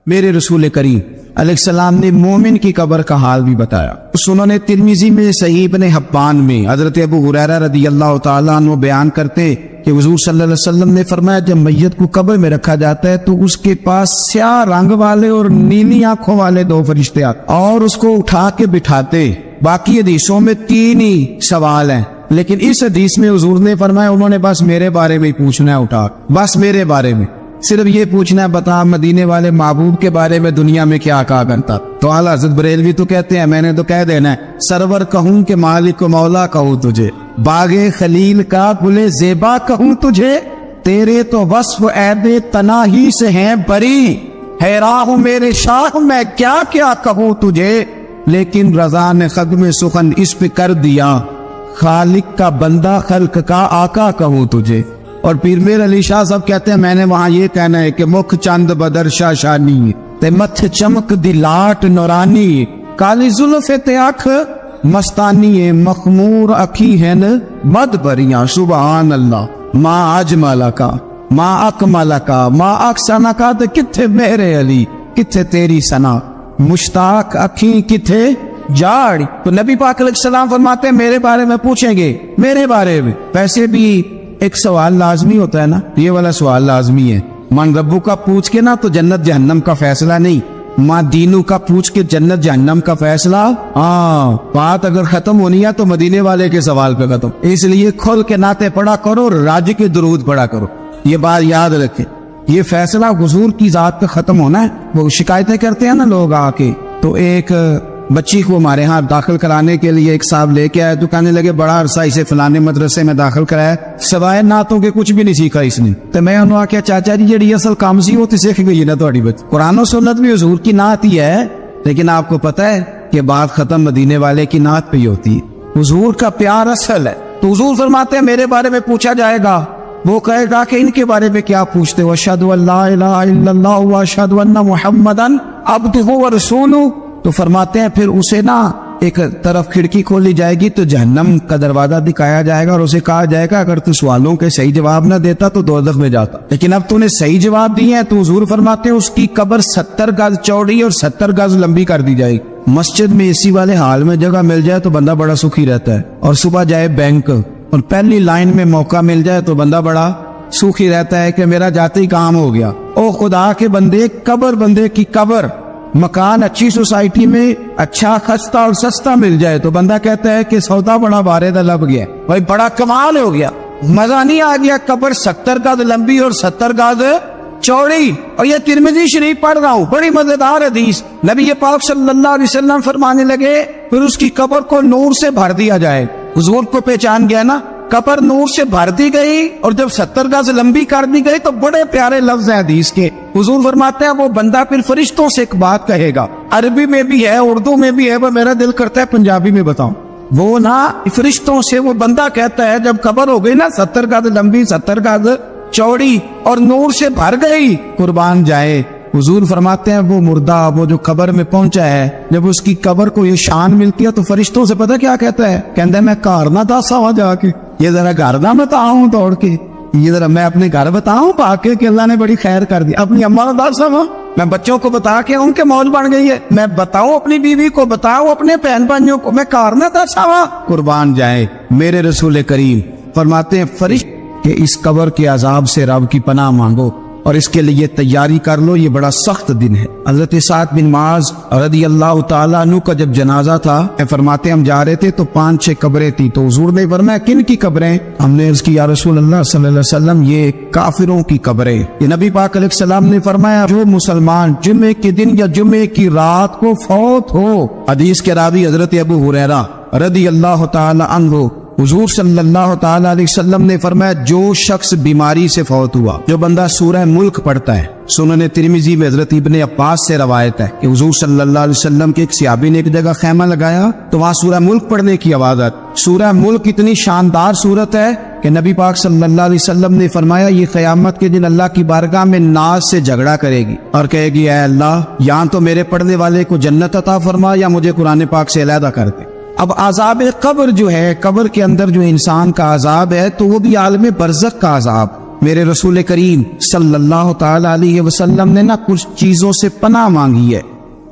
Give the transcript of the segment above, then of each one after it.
میرے رسول کریم علیہ السلام نے مومن کی قبر کا حال بھی بتایا۔ سنن ترمذی میں، صحیح ابن حبان میں حضرت ابو ہریرہ رضی اللہ تعالیٰ عنہ بیان کرتے کہ حضور صلی اللہ علیہ وسلم نے فرمایا جب میت کو قبر میں رکھا جاتا ہے تو اس کے پاس سیاہ رنگ والے اور نیلی آنکھوں والے دو فرشتے آتے اور اس کو اٹھا کے بٹھاتے۔ باقی حدیثوں میں 3 ہی سوال ہیں، لیکن اس حدیث میں حضور نے فرمایا انہوں نے بس میرے بارے میں ہی پوچھنا ہے، اٹھا بس میرے بارے میں صرف یہ پوچھنا ہے، بتا مدینے والے محبوب کے بارے میں دنیا میں کیا کہا کرتا؟ تو اعلیٰ حضرت بریلوی تو کہتے ہیں میں نے تو کہہ دینا ہے، سرور کہوں کہ مالک و مولا کہوں تجھے، باغ خلیل کا گل زیبا کہوں تجھے، تیرے تو وصف عیب تناہی سے ہیں بری، حیران ہوں میرے شاہ میں کیا کیا کہوں تجھے، لیکن رضا نے خدم سخن اس پہ کر دیا، خالق کا بندہ خلق کا آقا کہوں تجھے۔ اور پیر میر علی شاہ صاحب کہتے ہیں میں نے وہاں یہ کہنا ہے کہ مکھ چند بدر شاشانی تے متھ چمک دی لاٹ نورانی، کالی زلف تے اکھ مستانی مخمور اکھی ہیں مد بریاں، سبحان اللہ، ما اجمل کا ما اکمل کا ما احسن کا، تے کتھے میرے علی کتھے تیری ثنا، مشتاق اکھی کتھے جاڑ۔ تو نبی پاک علیہ السلام فرماتے ہیں میرے بارے میں پوچھیں گے، میرے بارے میں۔ ویسے بھی ایک سوال لازمی ہوتا ہے نا، یہ والا سوال لازمی ہے، من ربو کا پوچھ کے نا تو جنت جہنم کا فیصلہ نہیں، ماں دینو کا پوچھ کے جنت جہنم کا فیصلہ۔ بات اگر ختم ہونی ہے تو مدینے والے کے سوال پہ ختم، اس لیے کھل کے نعتیں پڑھا کرو، راج کے درود پڑھا کرو، یہ بات یاد رکھیں۔ یہ فیصلہ حضور کی ذات پہ ختم ہونا ہے۔ وہ شکایتیں کرتے ہیں نا لوگ آ کے، تو ایک بچی کو ہمارے ہاں داخل کرانے کے لیے ایک صاحب لے کے آئے تو کہنے لگے بڑا عرصہ اسے فلانے مدرسے میں داخل کرایا، سوائے نعتوں کے کچھ بھی نہیں سیکھا اس نے۔ تو میں انہوں نے کہا چاچا جی جڑی اصل کام سی وہ تو سیکھ گئی نا تھوڑی بچ، قرآن و سنت بھی حضور کی نعت ہی ہے، لیکن آپ کو پتہ ہے کہ بات ختم مدینے والے کی نعت پہ ہی ہوتی ہے۔ حضور کا پیار اصل ہے، تو حضور فرماتے ہیں میرے بارے میں پوچھا جائے گا، وہ کہے گا کہ ان کے بارے میں کیا پوچھتے ہو، اشہد ان لا الہ الا اللہ واشہد ان محمدن عبدہ ورسولہ۔ تو فرماتے ہیں پھر اسے نا ایک طرف کھڑکی کھولی جائے گی تو جہنم کا دروازہ دکھایا جائے گا اور اسے کہا جائے گا اگر تو سوالوں کے صحیح جواب نہ دیتا تو دوزخ میں جاتا، لیکن اب تو نے صحیح جواب دیے ہیں۔ تو حضور فرماتے ہیں اس کی قبر 70 گز چوڑی اور 70 گز لمبی کر دی جائے گی۔ مسجد میں اسی والے حال میں جگہ مل جائے تو بندہ بڑا سکھی رہتا ہے، اور صبح جائے بینک اور پہلی لائن میں موقع مل جائے تو بندہ بڑا سکھی رہتا ہے کہ میرا جاتے ہی کام ہو گیا۔ او خدا کے بندے، قبر بندے کی قبر، مکان اچھی سوسائٹی میں اچھا خستہ اور سستا مل جائے تو بندہ کہتا ہے کہ سودا بڑا بارے لب گیا، بھائی بڑا کمال ہو گیا، مزہ نہیں آ گیا۔ قبر 70 گز لمبی اور 70 گز چوڑی، اور یہ ترمذی شریف پڑھ رہا ہوں، بڑی مزیدار حدیث۔ نبی پاک صلی اللہ علیہ وسلم فرمانے لگے پھر اس کی قبر کو نور سے بھر دیا جائے۔ حضور کو پہچان گیا نا، قبر نور سے بھر دی گئی، اور جب 70 گز لمبی کر دی گئی تو بڑے پیارے لفظ ہیں حدیث کے۔ حضور فرماتے ہیں وہ بندہ پھر فرشتوں سے ایک بات کہے گا، عربی میں بھی ہے اردو میں بھی ہے، وہ میرا دل کرتا ہے پنجابی میں بتاؤں۔ وہ نا فرشتوں سے وہ بندہ کہتا ہے جب قبر ہو گئی نا 70 گز لمبی 70 گز چوڑی اور نور سے بھر گئی، قربان جائے، حضور فرماتے ہیں وہ مردہ وہ جو قبر میں پہنچا ہے، جب اس کی قبر کو یہ شان ملتی ہے تو فرشتوں سے پتہ کیا کہتا ہے، کہتا ہے میں گھر نہ داسا ہوا جا کے، یہ ذرا گھر نہ بتاؤں دوڑ کے، یہ ذرا میں اپنے گھر بتاؤں پا کے کہ اللہ نے بڑی خیر کر دی، اپنی اماں داسا ہوا، میں بچوں کو بتا کے ان کے موج بن گئی ہے، میں بتاؤں اپنی بیوی کو، بتاؤں اپنے بہن بھائیوں کو، میں گھر نہ داسا ہوا۔ قربان جائے میرے رسول کریم فرماتے ہیں فرشتے کہ اس قبر کے عذاب سے رب کی پناہ مانگو اور اس کے لیے تیاری کر لو، یہ بڑا سخت دن ہے۔ حضرت سعد بن معاذ رضی اللہ تعالیٰ عنہ کا جب جنازہ تھا، فرماتے ہم جا رہے تھے تو 5-6 قبریں تھی، تو حضور نے فرمایا کن کی قبریں؟ ہم نے عرض کی یا رسول اللہ صلی اللہ علیہ وسلم یہ کافروں کی قبریں۔ یہ نبی پاک علیہ السلام نے فرمایا جو مسلمان جمعے کے دن یا جمعے کی رات کو فوت ہو، حدیث کے راوی حضرت ابو ہریرہ رضی اللہ تعالیٰ عنہ، حضور صلی اللہ تعالیٰ علیہ وسلم نے فرمایا جو شخص بیماری سے فوت ہوا، جو بندہ سورہ ملک پڑھتا ہے، سنن ترمذی میں حضرت ابن عباس سے روایت ہے کہ حضور صلی اللہ علیہ وسلم کے ایک صحابی نے ایک جگہ خیمہ لگایا تو وہاں سورہ ملک پڑھنے کی آواز آتی۔ سورہ ملک اتنی شاندار سورت ہے کہ نبی پاک صلی اللہ علیہ وسلم نے فرمایا یہ قیامت کے دن اللہ کی بارگاہ میں ناز سے جھگڑا کرے گی اور کہے گی اے اللہ یا تو میرے پڑھنے والے کو جنت عطا فرما یا مجھے قرآن پاک سے علیحدہ کر دے۔ اب عذاب قبر جو ہے، قبر کے اندر جو انسان کا عذاب ہے تو وہ بھی عالم برزخ کا عذاب، میرے رسول کریم صلی اللہ تعالی علیہ وسلم نے نا کچھ چیزوں سے پناہ مانگی ہے.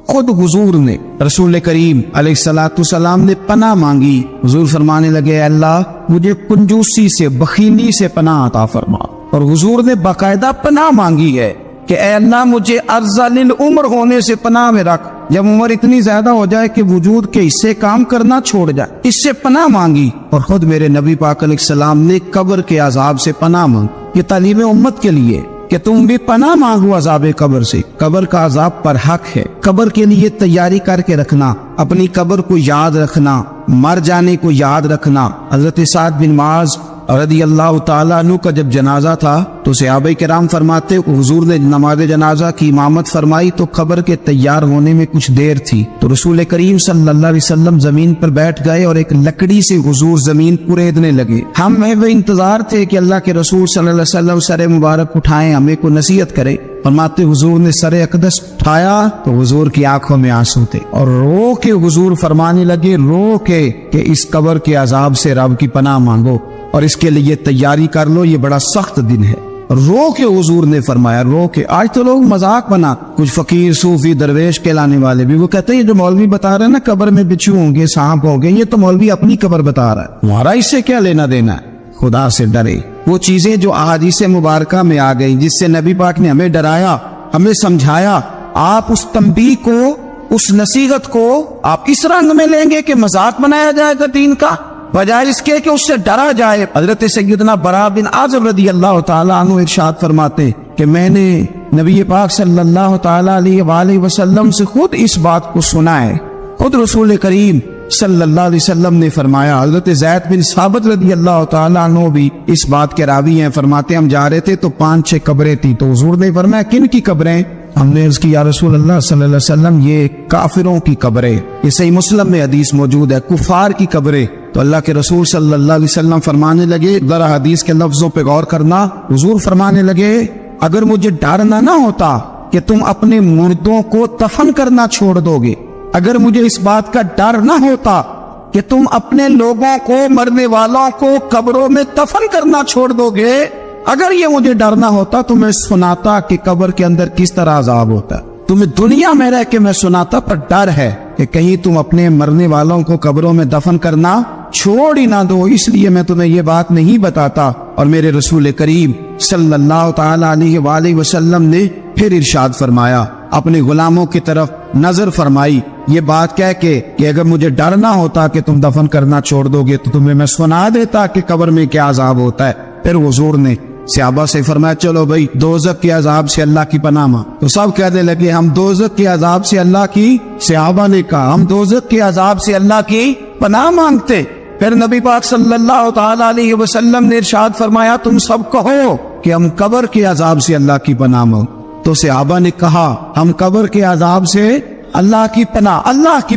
خود حضور نے رسول کریم علیہ الصلوۃ والسلام نے پناہ مانگی. حضور فرمانے لگے اے اللہ مجھے کنجوسی سے بخیلی سے پناہ عطا فرما. اور حضور نے باقاعدہ پناہ مانگی ہے کہ اے اللہ مجھے ارذل العمر ہونے سے پناہ میں رکھ. جب عمر اتنی زیادہ ہو جائے کہ وجود کے حصے کام کرنا چھوڑ جائے, اس سے پناہ مانگی. اور خود میرے نبی پاک علیہ السلام نے قبر کے عذاب سے پناہ مانگی. یہ تعلیم امت کے لیے کہ تم بھی پناہ مانگو عذاب قبر سے. قبر کا عذاب پر حق ہے. قبر کے لیے تیاری کر کے رکھنا, اپنی قبر کو یاد رکھنا, مر جانے کو یاد رکھنا. حضرت سعد بن معاذ رضی اللہ تعالیٰ عنہ کا جب جنازہ تھا تو صحابہ کرام فرماتے کہ حضور نے نماز جنازہ کی امامت فرمائی تو قبر کے تیار ہونے میں کچھ دیر تھی. تو رسول کریم صلی اللہ علیہ وسلم زمین پر بیٹھ گئے اور ایک لکڑی سے حضور زمین کوریدنے لگے. ہم وہ انتظار تھے کہ اللہ کے رسول صلی اللہ علیہ وسلم سر مبارک اٹھائیں, ہمیں کو نصیحت کرے. فرماتے حضور نے سر اقدس اٹھایا تو حضور کی آنکھوں میں آنسو تھے اور رو کے حضور فرمانے لگے, رو کے کہ اس قبر کے عذاب سے رب کی پناہ مانگو اور اس کے لیے تیاری کر لو, یہ بڑا سخت دن ہے. رو کے حضور نے فرمایا, رو کے. آج تو لوگ مذاق بنا, کچھ فقیر صوفی درویش کہلانے والے بھی وہ کہتے ہیں جو مولوی بتا رہے ہیں نا قبر میں بچھو ہوں گے سانپ ہوں گے, یہ تو مولوی اپنی قبر بتا رہا ہے, تمہارا اس سے کیا لینا دینا ہے. خدا سے ڈرے. وہ چیزیں جو احادیث مبارکہ میں آ گئی جس سے نبی پاک نے ہمیں ڈرایا, ہمیں سمجھایا, آپ اس تنبیہ کو, اس نصیحت کو آپ اس رنگ میں لیں گے کہ مذاق بنایا جائے گا دین کا, بجائے اس کے کہ اس سے ڈرا جائے. حضرت سیدنا براء بن عازب رضی اللہ تعالیٰ عنہ ارشاد فرماتے کہ میں نے نبی پاک صلی اللہ تعالیٰ علیہ وآلہ وسلم سے خود اس بات کو سنا ہے. خود رسول کریم صلی اللہ علیہ وسلم نے فرمایا. حضرت زید بن ثابت رضی اللہ تعالیٰ عنہ بھی اس بات کے راوی ہیں. فرماتے ہم جا رہے تھے تو 5-6 قبریں تھی تو حضور نے فرمایا کن کی قبریں؟ ہم نے عرض کی یا رسول اللہ صلی اللہ علیہ وسلم یہ کافروں کی قبریں. یہ صحیح مسلم میں حدیث موجود ہے, کفار کی قبریں. تو اللہ کے رسول صلی اللہ علیہ وسلم فرمانے لگے, ذرا حدیث کے لفظوں پہ غور کرنا. حضور فرمانے لگے اگر مجھے ڈر نہ ہوتا کہ تم اپنے مردوں کو دفن کرنا چھوڑ دو گے, اگر مجھے اس بات کا ڈر نہ ہوتا کہ تم اپنے لوگوں کو, مرنے والوں کو قبروں میں دفن کرنا چھوڑ دو گے, اگر یہ مجھے ڈر نہ ہوتا تو میں سناتا کہ قبر کے اندر کس طرح عذاب ہوتا ہے. تمہیں دنیا میں رہ کے میں سناتا, پر ڈر ہے کہ کہیں تم اپنے مرنے والوں کو قبروں میں دفن کرنا چھوڑ ہی نہ دو, اس لیے میں تمہیں یہ بات نہیں بتاتا. اور میرے رسول کریم صلی اللہ تعالی علیہ وآلہ وسلم نے پھر ارشاد فرمایا, اپنے غلاموں کی طرف نظر فرمائی, یہ بات کہہ کے کہ اگر مجھے ڈر نہ ہوتا کہ تم دفن کرنا چھوڑ دو گے تو تمہیں میں سنا دیتا کہ قبر میں کیا عذاب ہوتا ہے. پھر حضور نے صحابہ سے فرمایا چلو بھائی دوزخ کے عذاب سے اللہ کی پناہ مانگ. تو سب کہنے لگے ہم دوزخ کے عذاب سے اللہ کی, صحابہ نے کہا ہم دوزخ کے عذاب سے اللہ کی پناہ مانگتے. پھر نبی پاک صلی اللہ تعالی علیہ وسلم نے ارشاد فرمایا تم سب کہو کہ ہم قبر کے عذاب سے اللہ کی پناہ مانگ. تو صحابہ نے کہا ہم قبر کے عذاب سے اللہ کی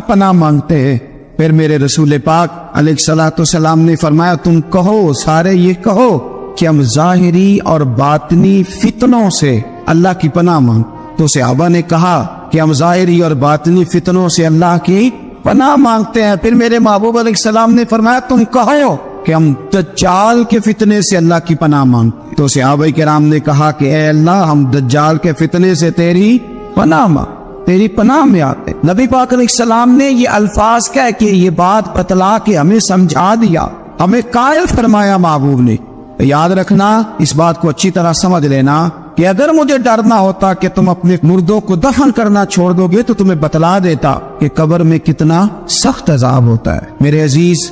پناہ مانگتے ہیں. پھر میرے رسول پاک علیہ الصلوۃ والسلام نے فرمایا تم کہو, سارے یہ کہو کہ ہم ظاہری اور باطنی فتنوں سے اللہ کی پناہ مانگ. تو صحابہ نے کہا کہ ہم ظاہری اور باطنی فتنوں سے اللہ کی پناہ مانگتے ہیں. پھر میرے محبوب علیہ السلام نے فرمایا تم کہو کہ ہم دجال کے فتنے سے اللہ کی پناہ مانگتے. تو صحابہ کرام نے کہا کہ اے اللہ ہم دجال کے فتنے سے تیری پناہ مانگ, تیری پناہ میں آتے. نبی پاک علیہ السلام نے یہ الفاظ کہہ کے یہ بات بتلا کے ہمیں سمجھا دیا, ہمیں قائل فرمایا محبوب نے. یاد رکھنا, اس بات کو اچھی طرح سمجھ لینا کہ اگر مجھے ڈر نہ ہوتا کہ تم اپنے مردوں کو دفن کرنا چھوڑ دو گے تو تمہیں بتلا دیتا کہ قبر میں کتنا سخت عذاب ہوتا ہے. میرے عزیز,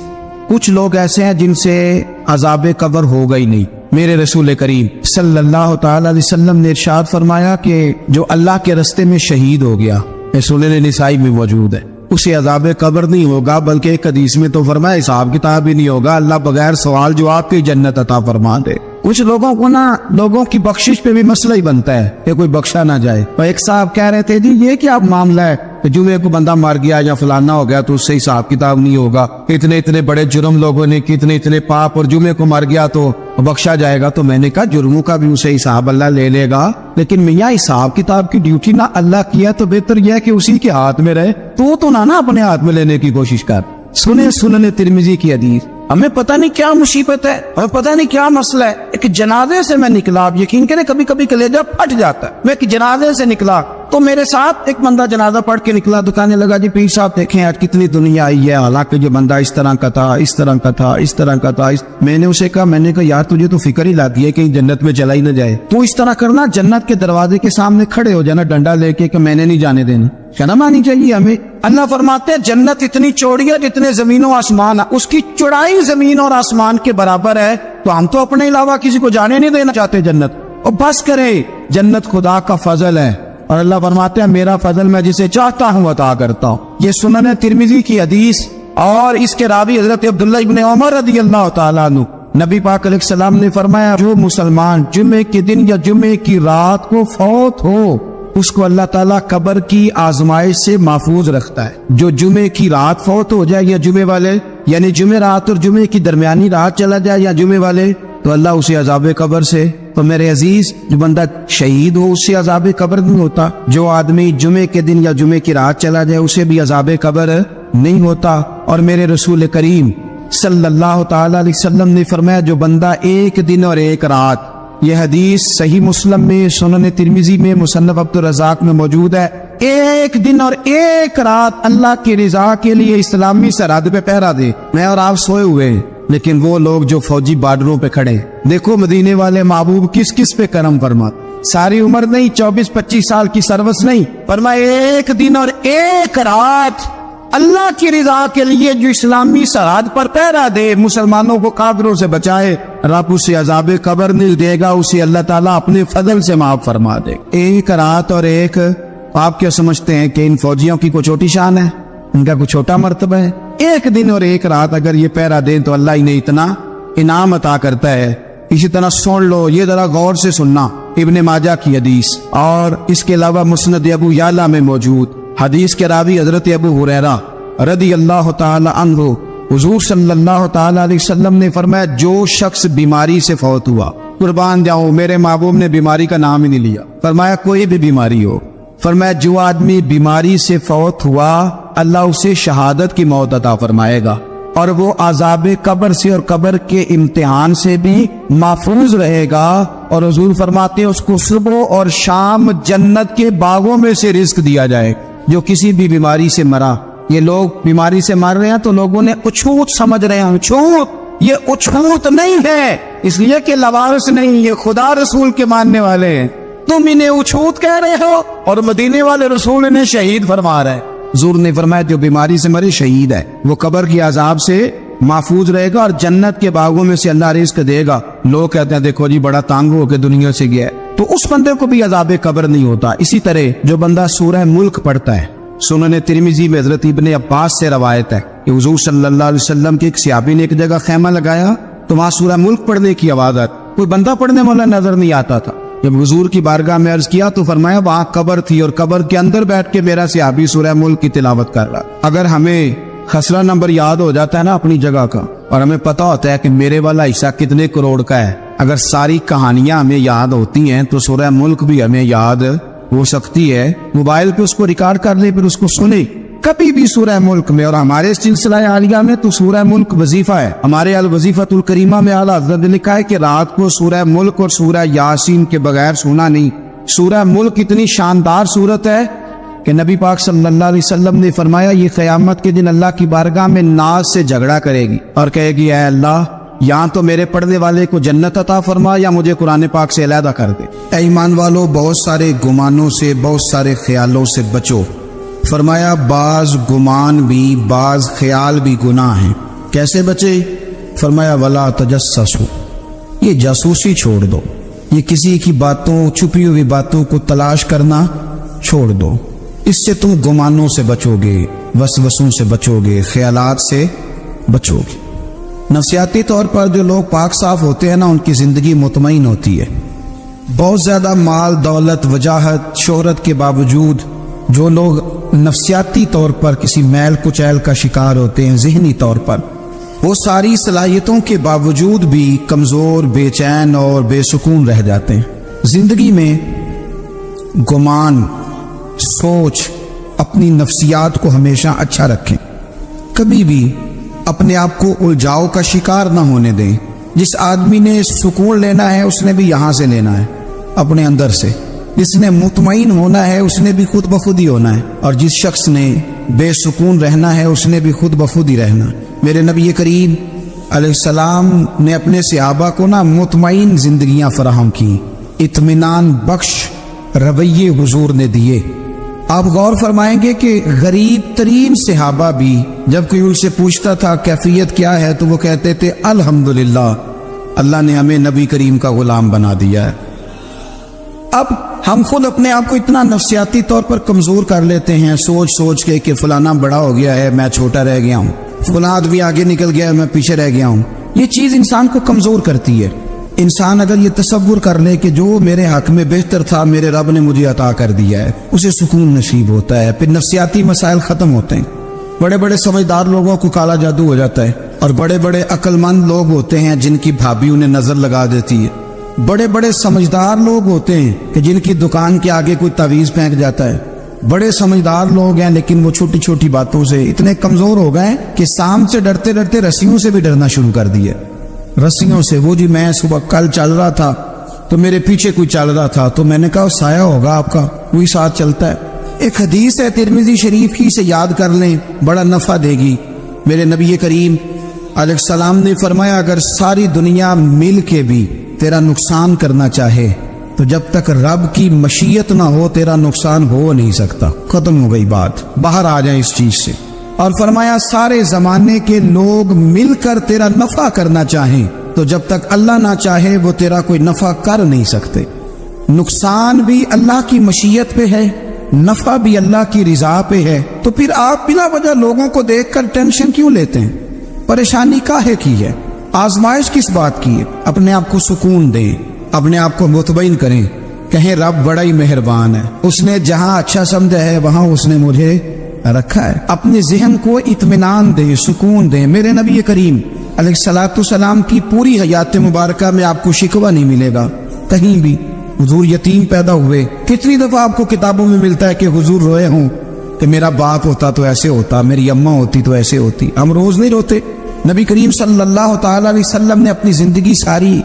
کچھ لوگ ایسے ہیں جن سے عذاب قبر ہوگا ہی نہیں. میرے رسول کریم صلی اللہ تعالی علیہ وسلم نے ارشاد فرمایا کہ جو اللہ کے رستے میں شہید ہو گیا, سنن نسائی میں موجود ہے, اسے عذاب قبر نہیں ہوگا, بلکہ ایک حدیث میں تو فرمایا حساب کتاب ہی نہیں ہوگا, اللہ بغیر سوال جواب کی جنت عطا فرما دے. کچھ لوگوں کو نا لوگوں کی بخشش پہ بھی مسئلہ ہی بنتا ہے کہ کوئی بخشا نہ جائے. اور ایک صاحب کہہ رہے تھے جی یہ کیا معاملہ ہے کہ جمعے کو بندہ مر گیا یا فلانا ہو گیا تو اس سے حساب کتاب نہیں ہوگا, اتنے بڑے جرم لوگوں نے اتنے پاپ, اور جمعے کو مر گیا تو بخشا جائے گا. تو میں نے کہا جرموں کا بھی اسے حساب اللہ لے لے گا, لیکن میاں حساب کتاب کی ڈیوٹی نہ اللہ کیا تو بہتر یہ ہے کہ اسی کے ہاتھ میں رہے, تو نہ اپنے ہاتھ میں لینے کی کوشش کر. سنن ترمذی کی حدیث, ہمیں پتہ نہیں کیا مصیبت ہے، ہمیں پتہ نہیں کیا مسئلہ ہے. ایک جنازے سے میں نکلا، آپ یقین کریں کبھی کبھی کلیجہ پھٹ جاتا ہے. میں ایک جنازے سے نکلا تو میرے ساتھ ایک بندہ جنازہ پڑھ کے نکلا تو کہنے لگا جی پیر صاحب دیکھیں آج کتنی دنیا آئی ہے، حالانکہ یہ بندہ اس طرح کا تھا، اس طرح کا تھا، اس طرح کا تھا. میں نے اسے کہا یار تجھے تو فکر ہی لاتی ہے کہیں جنت میں چلا ہی نہ جائے. تو اس طرح کرنا، جنت کے دروازے کے سامنے کھڑے ہو جانا ڈنڈا لے کے کہ میں نے نہیں جانے دینا. شرم آنی چاہیے ہمیں. اللہ فرماتے ہیں جنت اتنی چوڑی ہے جتنے زمین و آسمان ہے، اس کی چوڑائی زمین اور آسمان کے برابر ہے. تو ہم تو اپنے علاوہ کسی کو جانے نہیں دینا چاہتے جنت. اور بس کرے، جنت خدا کا فضل ہے، اور اللہ فرماتے ہیں میرا فضل میں جسے چاہتا ہوں عطا کرتا ہوں. یہ سنن ترمذی کی حدیث، اور اس کے راوی حضرت عبداللہ ابن عمر رضی اللہ تعالیٰ عنہ. نبی پاک علیہ السلام نے فرمایا جو مسلمان جمعے کے دن یا جمعے کی رات کو فوت ہو اس کو اللہ تعالیٰ قبر کی آزمائش سے محفوظ رکھتا ہے. جو جمعے کی رات فوت ہو جائے یا جمعے والے، یعنی جمعے رات اور جمعے کی درمیانی رات چلا جائے یا جمعے والے، تو اللہ اسے عذاب قبر سے. تو میرے عزیز، جو بندہ شہید ہو اس سے عذاب قبر نہیں ہوتا. جو آدمی جمعے کے دن یا جمعے کی رات چلا جائے اسے بھی عذاب قبر نہیں ہوتا. اور میرے رسول کریم صلی اللہ تعالی علیہ وسلم نے فرمایا جو بندہ ایک دن اور ایک رات، یہ حدیث صحیح مسلم میں، سنن ترمذی میں، مصنف عبد الرزاق میں موجود ہے، ایک دن اور ایک رات اللہ کی رضا کے لیے اسلامی سرحد پہ پہرا دے. میں اور آپ سوئے ہوئے ہیں، لیکن وہ لوگ جو فوجی بارڈروں پہ کھڑے، دیکھو مدینے والے محبوب کس کس پہ کرم فرماتے. ساری عمر نہیں، 24-25 سال کی سروس نہیں، فرمایا ایک دن اور ایک رات اللہ کی رضا کے لیے جو اسلامی سرحد پر پہرا دے، مسلمانوں کو کافروں سے بچائے، رب اسے عذاب قبر نہیں دے گا، اسے اللہ تعالیٰ اپنے فضل سے معاف فرما دے. ایک رات اور ایک، آپ کیا سمجھتے ہیں کہ ان فوجیوں کی کوئی چھوٹی شان ہے؟ ان کا کوئی چھوٹا مرتبہ ہے؟ ایک دن اور ایک رات اگر یہ پہرا دیں تو اللہ انہیں اتنا انعام عطا کرتا ہے. اسی طرح سن لو، یہ ذرا غور سے سننا، ابن ماجہ کی حدیث، اور اس کے علاوہ مسند ابو یعلا میں موجود حدیث کے راوی حضرت ابو ہریرہ رضی اللہ تعالی عنہ، حضور صلی اللہ تعالی علیہ وسلم نے فرمایا جو شخص بیماری سے فوت ہوا، قربان جاؤں میرے محبوب نے بیماری کا نام ہی نہیں لیا، فرمایا کوئی بھی بیماری ہو، فرمایا جو آدمی بیماری سے فوت ہوا اللہ اسے شہادت کی موت عطا فرمائے گا، اور وہ عذاب قبر سے اور قبر کے امتحان سے بھی محفوظ رہے گا. اور حضور فرماتے ہیں اس کو صبح اور شام جنت کے باغوں میں سے رزق دیا جائے. جو کسی بھی بیماری سے مرا، یہ لوگ بیماری سے مر رہے ہیں تو لوگوں نے اچھوت سمجھ رہے ہیں. اچھوت، یہ اچھوت نہیں ہے، اس لیے کہ لوارث نہیں، یہ خدا رسول کے ماننے والے ہیں. تم انہیں اچھوت کہہ رہے ہو اور مدینے والے رسول انہیں شہید فرما رہے ہیں. حضور نے فرمایا جو بیماری سے مرے شہید ہے، وہ قبر کی عذاب سے محفوظ رہے گا اور جنت کے باغوں میں سے اللہ رزق دے گا. لوگ کہتے ہیں دیکھو جی بڑا تانگ ہو کے دنیا سے گیا ہے، تو اس بندے کو بھی عذاب قبر نہیں ہوتا. اسی طرح جو بندہ سورہ ملک پڑھتا ہے، سنن ترمذی میں حضرت ابن عباس سے روایت ہے کہ حضور صلی اللہ علیہ وسلم کے ایک صحابی نے ایک جگہ خیمہ لگایا تو وہاں سورہ ملک پڑھنے کی آواز آتی، کوئی بندہ پڑھنے والا نظر نہیں آتا تھا. جب حضور کی بارگاہ میں عرض کیا تو فرمایا وہاں قبر تھی اور قبر کے اندر بیٹھ کے میرا صحابی سورہ ملک کی تلاوت کر رہا. اگر ہمیں خسرہ نمبر یاد ہو جاتا ہے نا اپنی جگہ کا، اور ہمیں پتا ہوتا ہے کہ میرے والا حصہ کتنے کروڑ کا ہے، اگر ساری کہانیاں ہمیں یاد ہوتی ہیں تو سورہ ملک بھی ہمیں یاد ہو سکتی ہے. موبائل پہ اس کو ریکارڈ کر لے، پھر اس کو سنے کبھی بھی سورہ ملک میں. اور ہمارے سلسلہ عالیہ میں تو سورہ ملک وظیفہ ہے. ہمارے الوظیفۃ الکریمہ میں اعلیٰ حضرت نے لکھا ہے کہ رات کو سورہ ملک اور سورہ یاسین کے بغیر سونا نہیں. سورہ ملک اتنی شاندار سورت ہے کہ نبی پاک صلی اللہ علیہ وسلم نے فرمایا یہ قیامت کے دن اللہ کی بارگاہ میں ناز سے جھگڑا کرے گی اور کہے گی اے اللہ یا تو میرے پڑھنے والے کو جنت عطا فرما یا مجھے قرآن پاک سے علیحدہ کر دے. اے ایمان والو، بہت سارے گمانوں سے، بہت سارے خیالوں سے بچو. فرمایا بعض گمان بھی، بعض خیال بھی گناہ ہیں. کیسے بچے؟ فرمایا ولا تجسسوا، یہ جاسوسی چھوڑ دو، یہ کسی کی باتوں، چھپی ہوئی باتوں کو تلاش کرنا چھوڑ دو. اس سے تم گمانوں سے بچو گے، وسوسوں سے بچو گے، خیالات سے بچو گے. نفسیاتی طور پر جو لوگ پاک صاف ہوتے ہیں نا ان کی زندگی مطمئن ہوتی ہے. بہت زیادہ مال، دولت، وجاہت، شہرت کے باوجود جو لوگ نفسیاتی طور پر کسی میل کچیل کا شکار ہوتے ہیں، ذہنی طور پر، وہ ساری صلاحیتوں کے باوجود بھی کمزور، بے چین اور بے سکون رہ جاتے ہیں. زندگی میں گمان، سوچ، اپنی نفسیات کو ہمیشہ اچھا رکھیں. کبھی بھی اپنے آپ کو الجھاؤ کا شکار نہ ہونے دیں۔ جس آدمی نے سکون لینا ہے اس نے بھی یہاں سے لینا ہے، اپنے اندر سے۔ جس نے مطمئن ہونا ہے اس نے بھی خود بخود ہی ہونا ہے، اور جس شخص نے بے سکون رہنا ہے اس نے بھی خود بخود ہی رہنا۔ میرے نبی کریم علیہ السلام نے اپنے صحابہ کو مطمئن زندگیاں فراہم کی، اطمینان بخش رویے حضور نے دیے۔ آپ غور فرمائیں گے کہ غریب ترین صحابہ بھی جب کوئی ان سے پوچھتا تھا کیفیت کیا ہے تو وہ کہتے تھے الحمدللہ، اللہ نے ہمیں نبی کریم کا غلام بنا دیا ہے۔ اب ہم خود اپنے آپ کو اتنا نفسیاتی طور پر کمزور کر لیتے ہیں، سوچ سوچ کے کہ فلانا بڑا ہو گیا ہے میں چھوٹا رہ گیا ہوں، فلاں آدمی آگے نکل گیا ہے میں پیچھے رہ گیا ہوں۔ یہ چیز انسان کو کمزور کرتی ہے۔ انسان اگر یہ تصور کر لے کہ جو میرے حق میں بہتر تھا میرے رب نے مجھے عطا کر دیا ہے، اسے سکون نصیب ہوتا ہے، پھر نفسیاتی مسائل ختم ہوتے ہیں۔ بڑے بڑے سمجھدار لوگوں کو کالا جادو ہو جاتا ہے، اور بڑے بڑے عقل مند لوگ ہوتے ہیں جن کی بھابھی انہیں نظر لگا دیتی ہے۔ بڑے بڑے سمجھدار لوگ ہوتے ہیں کہ جن کی دکان کے آگے کوئی تعویذ پھینک جاتا ہے۔ بڑے سمجھدار لوگ ہیں لیکن وہ چھوٹی چھوٹی باتوں سے اتنے کمزور ہو گئے کہ سانپ سے ڈرتے ڈرتے رسیوں سے بھی ڈرنا شروع کر دیا۔ رسیوں سے، وہ جی میں صبح کل چل رہا تھا تو میرے پیچھے کوئی چل رہا تھا تو میں نے کہا سایہ ہوگا آپ کا، وہی ساتھ چلتا ہے۔ ایک حدیث ہے ترمذی شریف کی، سے یاد کر لیں، بڑا نفع دے گی۔ میرے نبی کریم علیہ السلام نے فرمایا اگر ساری دنیا مل کے بھی تیرا نقصان کرنا چاہے تو جب تک رب کی مشیت نہ ہو تیرا نقصان ہو نہیں سکتا۔ ختم ہو گئی بات، باہر آ جائیں اس چیز سے۔ اور فرمایا سارے زمانے کے لوگ مل کر تیرا نفع کرنا چاہیں تو جب تک اللہ نہ چاہے وہ تیرا کوئی نفع کر نہیں سکتے۔ نقصان بھی اللہ کی مشیت پہ ہے، نفع بھی اللہ کی رضا پہ ہے، تو پھر آپ بلا وجہ لوگوں کو دیکھ کر ٹینشن کیوں لیتے ہیں؟ پریشانی کاہے کی ہے؟ آزمائش کس بات کی ہے؟ اپنے آپ کو سکون دیں، اپنے آپ کو مطمئن کریں، کہیں رب بڑا ہی مہربان ہے، اس نے جہاں اچھا سمجھا ہے وہاں اس نے مجھے رکھا ہے۔ اپنے ذہن کو اطمینان دیں، سکون دیں۔ میرے نبی کریم علیہ الصلوۃ والسلام کی پوری حیات مبارکہ میں آپ کو شکوہ نہیں ملے گا کہیں بھی۔ حضور یتیم پیدا ہوئے، کتنی دفعہ آپ کو کتابوں میں ملتا ہے کہ حضور روئے ہوں کہ میرا باپ ہوتا تو ایسے ہوتا، میری اماں ہوتی تو ایسے ہوتی۔ ہم روز نہیں روتے۔ نبی کریم صلی اللہ تعالی علیہ وسلم نے اپنی زندگی ساری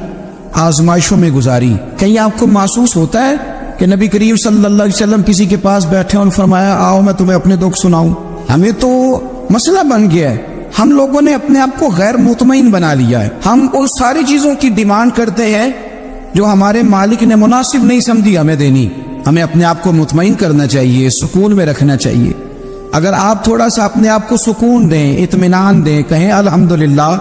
آزمائشوں میں گزاری۔ کہیں آپ کو محسوس ہوتا ہے کہ نبی کریم صلی اللہ علیہ وسلم کسی کے پاس بیٹھے اور فرمایا آؤ میں تمہیں اپنے دکھ سناؤں؟ ہمیں تو مسئلہ بن گیا ہے، ہم لوگوں نے اپنے آپ کو غیر مطمئن بنا لیا ہے۔ ہم ان ساری چیزوں کی ڈیمانڈ کرتے ہیں جو ہمارے مالک نے مناسب نہیں سمجھی ہمیں دینی۔ ہمیں اپنے آپ کو مطمئن کرنا چاہیے، سکون میں رکھنا چاہیے۔ اگر آپ تھوڑا سا اپنے آپ کو سکون دیں، اطمینان دیں، کہیں الحمدللہ،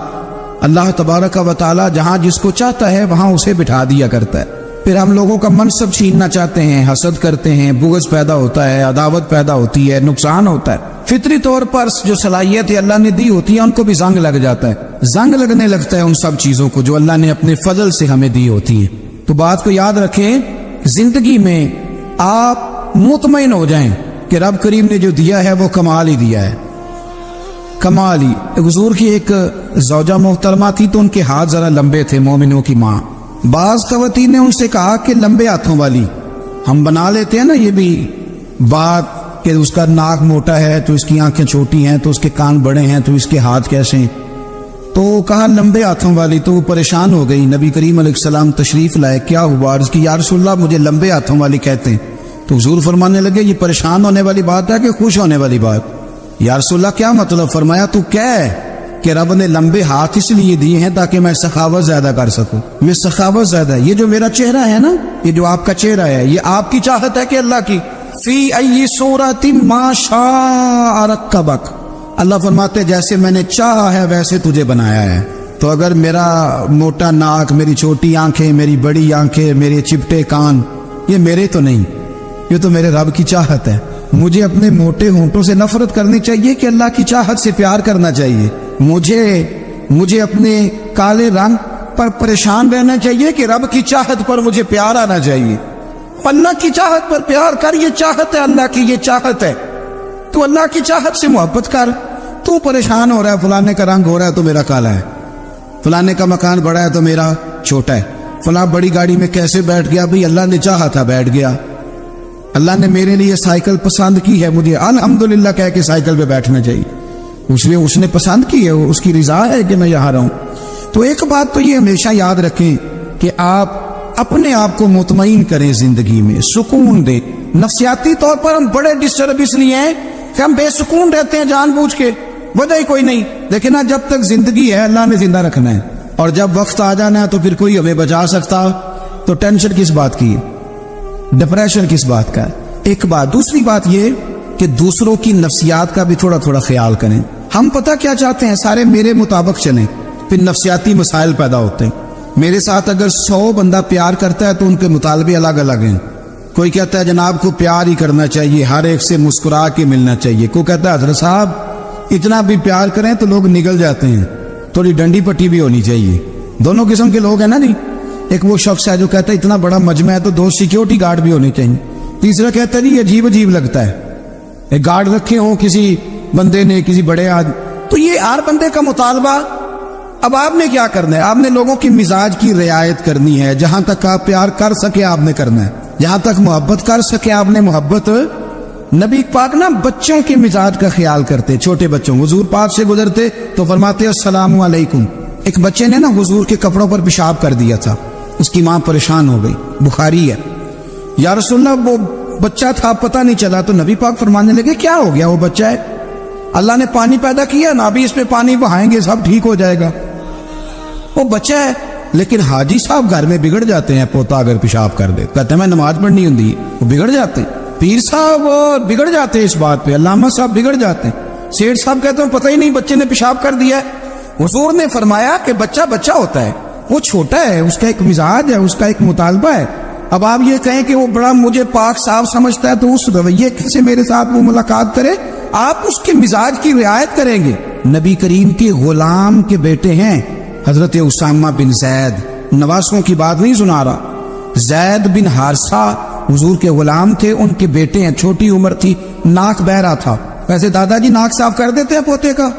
اللہ تبارک و تعالی جہاں جس کو چاہتا ہے وہاں اسے بٹھا دیا کرتا ہے۔ پھر ہم لوگوں کا منصب چھیننا چاہتے ہیں، حسد کرتے ہیں، بغض پیدا ہوتا ہے، عداوت پیدا ہوتی ہے، نقصان ہوتا ہے۔ فطری طور پر جو صلاحیت اللہ نے دی ہوتی ہے ان کو بھی زنگ لگ جاتا ہے، زنگ لگنے لگتا ہے ان سب چیزوں کو جو اللہ نے اپنے فضل سے ہمیں دی ہوتی ہیں۔ تو بات کو یاد رکھیں، زندگی میں آپ مطمئن ہو جائیں کہ رب کریم نے جو دیا ہے وہ کمال ہی دیا ہے، کمال ہی۔ حضور کی ایک زوجہ محترمہ تھی تو ان کے ہاتھ ذرا لمبے تھے، مومنوں کی ماں۔ بعض خواتین نے ان سے کہا کہ لمبے ہاتھوں والی، ہم بنا لیتے ہیں نا یہ بھی بات کہ اس کا ناک موٹا ہے تو اس کی آنکھیں چھوٹی ہیں تو اس کے کان بڑے ہیں تو اس کے ہاتھ کیسے ہیں، تو کہا لمبے ہاتھوں والی۔ تو وہ پریشان ہو گئی، نبی کریم علیہ السلام تشریف لائے، کیا ہوا؟ عرض کی یا رسول اللہ مجھے لمبے ہاتھوں والی کہتے ہیں۔ تو حضور فرمانے لگے یہ پریشان ہونے والی بات ہے کہ خوش ہونے والی بات؟ یا رسول اللہ کیا مطلب؟ فرمایا تو کیا ہے کہ رب نے لمبے ہاتھ اس لیے دیے ہیں تاکہ میں سخاوت زیادہ کر سکوں، میں سخاوت زیادہ، یہ جو میرا چہرہ ہے نا، یہ جو آپ کا چہرہ ہے، یہ آپ کی چاہت ہے کہ اللہ کی؟ فی ای صورت ما شاء رکبک، اللہ فرماتے جیسے میں نے چاہا ہے ویسے تجھے بنایا ہے۔ تو اگر میرا موٹا ناک، میری چھوٹی آنکھیں، میری بڑی آنکھیں، میرے چپٹے کان، یہ میرے تو نہیں، یہ تو میرے رب کی چاہت ہے۔ مجھے اپنے موٹے ہونٹوں سے نفرت کرنی چاہیے کہ اللہ کی چاہت سے پیار کرنا چاہیے؟ مجھے اپنے کالے رنگ پر پریشان رہنا چاہیے کہ رب کی چاہت پر مجھے پیار آنا چاہیے؟ اللہ کی چاہت پر پیار کر، یہ چاہت ہے اللہ کی، یہ چاہت ہے۔ تو اللہ کی چاہت سے محبت کر۔ تو پریشان ہو رہا ہے فلانے کا رنگ ہو رہا ہے تو میرا کالا ہے، فلانے کا مکان بڑا ہے تو میرا چھوٹا ہے، فلاں بڑی گاڑی میں کیسے بیٹھ گیا؟ بھئی اللہ نے چاہا تھا بیٹھ گیا، اللہ نے میرے لیے سائیکل پسند کی ہے، مجھے الحمدللہ کہہ کے سائیکل پہ بیٹھنا چاہیے۔ اس نے پسند کی ہے, اس کی رضا ہے کہ میں یہاں رہوں. تو ایک بات تو یہ ہمیشہ یاد رکھیں کہ آپ اپنے آپ کو مطمئن کریں, زندگی میں سکون دیں. نفسیاتی طور پر ہم بڑے ڈسٹرب اس لیے ہیں کہ ہم بے سکون رہتے ہیں جان بوجھ کے, وجہ ہی کوئی نہیں. لیکن جب تک زندگی ہے اللہ نے زندہ رکھنا ہے, اور جب وقت آ جانا ہے تو پھر کوئی ہمیں بچا سکتا. تو ٹینشن کس بات کی ہے, ڈپریشن کس بات کا ہے. ایک بات. دوسری بات یہ کہ دوسروں کی نفسیات کا بھی تھوڑا تھوڑا خیال کریں. ہم پتہ کیا چاہتے ہیں, سارے میرے مطابق چلیں, پھر نفسیاتی مسائل پیدا ہوتے ہیں. میرے ساتھ اگر 100 بندہ پیار کرتا ہے تو ان کے مطالبے الگ الگ ہیں. کوئی کہتا ہے جناب کو پیار ہی کرنا چاہیے, ہر ایک سے مسکرا کے ملنا چاہیے. کوئی کہتا ہے حضرت صاحب اتنا بھی پیار کریں تو لوگ نگل جاتے ہیں, تھوڑی ڈنڈی پٹی بھی ہونی چاہیے. دونوں قسم کے لوگ ہیں نا نہیں. ایک وہ شخص ہے جو کہتا ہے اتنا بڑا مجمع ہے تو 2 سیکیورٹی گارڈ بھی ہونے چاہیے. تیسرا کہتا ہے یہ عجیب عجیب لگتا ہے, ایک گارڈ رکھے ہوں کسی بندے نے, کسی بڑے آدمی. تو یہ ہر بندے کا مطالبہ. اب آپ نے کیا کرنا ہے, آپ نے لوگوں کی مزاج کی رعایت کرنی ہے. جہاں تک آپ پیار کر سکے آپ نے کرنا ہے, جہاں تک محبت کر سکے آپ نے محبت. نبی پاک نا بچوں کے مزاج کا خیال کرتے, چھوٹے بچوں. حضور پاک سے گزرتے تو فرماتے السلام علیکم. ایک بچے نے نا حضور کے کپڑوں پر پیشاب کر دیا تھا, اس کی ماں پریشان ہو گئی, بخاری ہے. یا رسول اللہ وہ بچہ تھا پتہ نہیں چلا. تو نبی پاک فرمانے لگے کیا ہو گیا, وہ بچہ ہے, اللہ نے پانی پیدا کیا نا, ابھی اس پہ پانی بہائیں گے سب ٹھیک ہو جائے گا. وہ بچہ ہے. لیکن حاجی صاحب گھر میں بگڑ جاتے ہیں, پوتا اگر پیشاب کر دے کہتے ہیں میں نماز پڑھنی ہوں, وہ بگڑ جاتے ہیں. پیر صاحب بگڑ جاتے ہیں اس بات پہ, علامہ صاحب بگڑ جاتے ہیں. سیٹھ صاحب کہتے ہیں پتہ ہی نہیں بچے نے پیشاب کر دیا ہے. حضور نے فرمایا کہ بچہ بچہ ہوتا ہے, وہ چھوٹا ہے, اس کا ایک مزاج ہے, اس کا ایک مطالبہ ہے. اب آپ یہ کہیں کہ وہ بڑا مجھے پاک صاف سمجھتا ہے تو اس رویے سے میرے ساتھ وہ ملاقات کرے. آپ اس کے مزاج کی رعایت کریں گے. نبی کریم کے غلام کے بیٹے ہیں حضرت اسامہ بن زید, نواسوں کی بات نہیں سنا رہا. زید بن حارثہ حضور کے غلام تھے, ان کے بیٹے ہیں, چھوٹی عمر تھی, ناک بہ رہا تھا. ویسے دادا جی ناک صاف کر دیتے ہیں پوتے کا,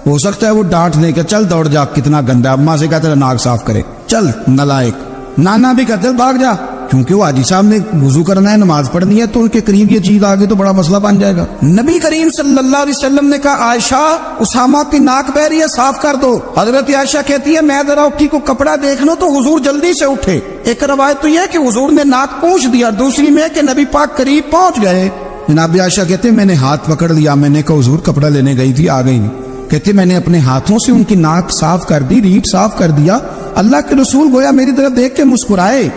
ہو سکتا ہے وہ ڈانٹ دے کہ چل دوڑ جا کتنا گندا, اماں سے کہتے ہیں ناک صاف کرے, چل نلائق. نانا بھی کہتے بھاگ جا, کیونکہ وہ حاجی صاحب نے وضو کرنا ہے, نماز پڑھنی ہے, تو ان کے قریب یہ چیز آگے تو بڑا مسئلہ بن جائے گا. نبی کریم صلی اللہ علیہ وسلم نے کہا عائشہ اسامہ کی ناک بہ رہی ہے صاف کر دو. حضرت عائشہ کہتی ہے میں ذرا اٹھی کو کپڑا دیکھ لوں, تو حضور جلدی سے اٹھے. ایک روایت تو یہ ہے کہ حضور نے ناک پوچھ دیا, دوسری میں کہ نبی پاک قریب پہنچ گئے. جناب عائشہ کہتے میں نے ہاتھ پکڑ لیا, میں نے کہا حضور کپڑا لینے گئی تھی, آ گئی نہیں. کہتے میں نے اپنے ہاتھوں سے ان کی ناک صاف کر دی, ریٹ صاف کر دیا. اللہ کے رسول گویا میری طرف دیکھ کے مسکرائے,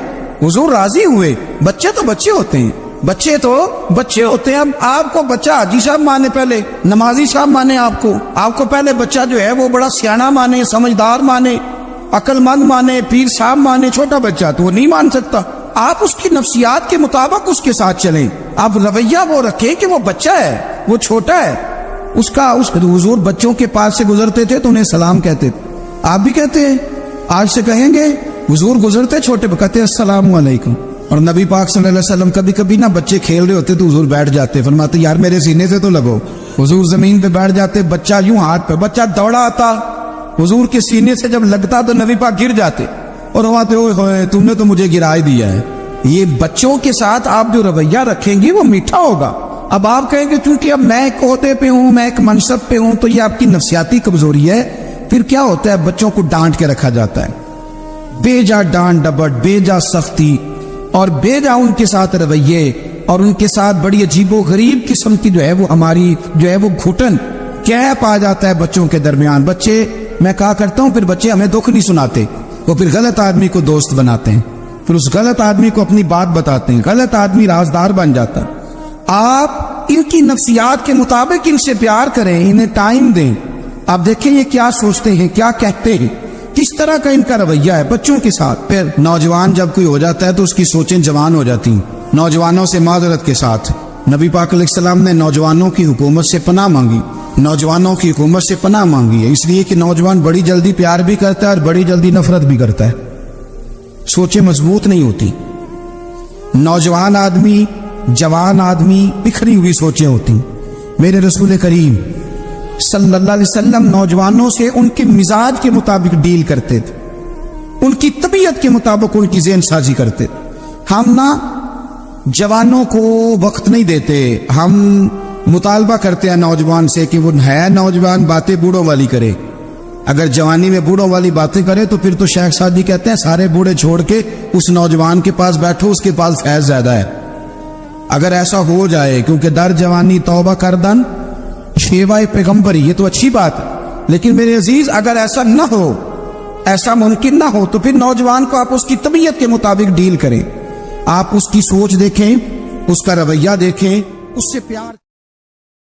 حضور راضی ہوئے. بچے تو بچے ہوتے ہیں, بچے تو بچے ہوتے ہیں. اب آپ کو بچہ حاجی صاحب مانے, پہلے نمازی صاحب مانے, آپ کو پہلے بچہ جو ہے وہ بڑا سیانا مانے, سمجھدار مانے, عقل مند مانے, پیر صاحب مانے. چھوٹا بچہ تو وہ نہیں مان سکتا. آپ اس کی نفسیات کے مطابق اس کے ساتھ چلیں. آپ رویہ وہ رکھیں کہ وہ بچہ ہے, وہ چھوٹا ہے. اس حضور بچوں کے پاس سے گزرتے تھے تو انہیں سلام کہتے تھے. آپ بھی کہتے ہیں, آج سے کہیں گے حضور گزرتے چھوٹے کہتے السلام علیکم. اور نبی پاک صلی اللہ علیہ وسلم کبھی کبھی نا بچے کھیل رہے ہوتے تو حضور بیٹھ جاتے, فرماتے یار میرے سینے سے تو لگو. حضور زمین پہ بیٹھ جاتے, بچہ یوں ہاتھ پہ, بچہ دوڑا آتا, حضور کے سینے سے جب لگتا تو نبی پاک گر جاتے اور فرماتے اوئے ہوئے تم نے تو مجھے گرا ہی دیا ہے. یہ بچوں کے ساتھ آپ جو رویہ رکھیں گے وہ میٹھا ہوگا. اب آپ کہیں گے چونکہ اب میں ایک عہدے پہ ہوں, میں ایک منصب پہ ہوں, تو یہ آپ کی نفسیاتی کمزوری ہے. پھر کیا ہوتا ہے, بچوں کو ڈانٹ کے رکھا جاتا ہے, بے جا ڈانٹ ڈپٹ, بے جا سختی, اور بے جا ان کے ساتھ رویے, اور ان کے ساتھ بڑی عجیب و غریب قسم کی جو ہے وہ ہماری جو ہے وہ گھٹن کیپ آ جاتا ہے بچوں کے درمیان. بچے, میں کہا کرتا ہوں, پھر بچے ہمیں دکھ نہیں سناتے, وہ پھر غلط آدمی کو دوست بناتے ہیں, پھر اس غلط آدمی کو اپنی بات بتاتے ہیں, غلط آدمی رازدار بن جاتا ہے. آپ ان کی نفسیات کے مطابق ان سے پیار کریں, انہیں ٹائم دیں. آپ دیکھیں یہ کیا سوچتے ہیں, کیا کہتے ہیں, کس طرح کا ان کا رویہ ہے بچوں کے ساتھ. پھر نوجوان جب کوئی ہو جاتا ہے تو اس کی سوچیں جوان ہو جاتی ہیں. نوجوانوں سے معذرت کے ساتھ نبی پاک علیہ السلام نے نوجوانوں کی حکومت سے پناہ مانگی, نوجوانوں کی حکومت سے پناہ مانگی ہے, اس لیے کہ نوجوان بڑی جلدی پیار بھی کرتا ہے اور بڑی جلدی نفرت بھی کرتا ہے. سوچیں مضبوط نہیں ہوتی. نوجوان آدمی, جوان آدمی, بکھری ہوئی سوچیں ہوتی. میرے رسول کریم صلی اللہ علیہ وسلم نوجوانوں سے ان کے مزاج کے مطابق ڈیل کرتے تھے, ان کی طبیعت کے مطابق ان کی ذہن سازی کرتے تھے. ہم نا جوانوں کو وقت نہیں دیتے, ہم مطالبہ کرتے ہیں نوجوان سے کہ وہ ہے نوجوان باتیں بوڑھوں والی کرے. اگر جوانی میں بوڑھوں والی باتیں کرے تو پھر تو شیخ سعدی کہتے ہیں سارے بوڑھے چھوڑ کے اس نوجوان کے پاس بیٹھو, اس کے پاس فیض زیادہ ہے. اگر ایسا ہو جائے, کیونکہ در جوانی توبہ کردن شیوائے پیغمبری, یہ تو اچھی بات ہے, لیکن میرے عزیز اگر ایسا نہ ہو, ایسا ممکن نہ ہو, تو پھر نوجوان کو آپ اس کی طبیعت کے مطابق ڈیل کریں. آپ اس کی سوچ دیکھیں, اس کا رویہ دیکھیں, اس سے پیار